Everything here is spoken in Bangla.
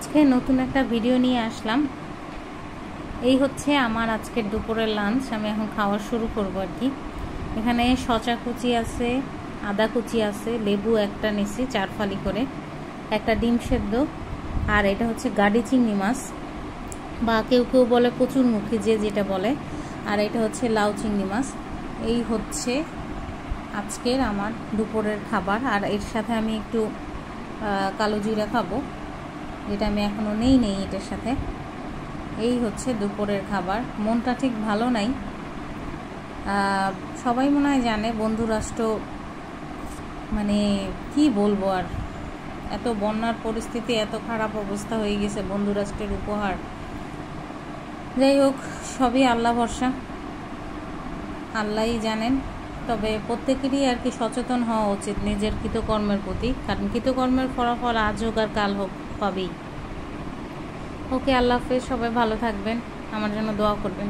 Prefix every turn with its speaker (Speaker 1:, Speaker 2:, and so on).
Speaker 1: আজকে নতুন একটা ভিডিও নিয়ে আসলাম। এই হচ্ছে আমার আজকের দুপুরের লাঞ্চ। আমি এখন খাওয়া শুরু করব আর কি। এখানে শসা কুচি আছে, আদা কুচি আছে, লেবু একটা নিছি 4 ফালি করে, একটা ডিম সেদ্ধ, আর এটা হচ্ছে গাড়ি চিংড়ি মাছ বা কেউ কেউ বলে কচুরমুখী, যে যেটা বলে, আর এটা হচ্ছে লাউ চিংড়ি মাছ। এই হচ্ছে আজকের আমার দুপুরের খাবার। আর এর সাথে আমি একটু কালো জিরা খাবো, যেটা আমি এখনও নেই এটার সাথে। এই হচ্ছে দুপুরের খাবার। মনটা ঠিক ভালো নাই। সবাই মনে হয় জানে বন্ধুরাষ্ট্র মানে কি বলবো আর, এত বন্যার পরিস্থিতি, এত খারাপ অবস্থা হয়ে গেছে, বন্ধুরাষ্ট্রের উপহার। যাই হোক, সবই আল্লাহ ভরসা, আল্লাহই জানেন। তবে প্রত্যেকেরই আর কি সচেতন হওয়া উচিত নিজের কৃতকর্মের প্রতি, কারণ কৃতকর্মের ফলাফল আজ হোক আর কাল হোক পাবেই। ওকে, আল্লাহ হাফেজ। সবাই ভালো থাকবেন, আমার জন্য দোয়া করবেন।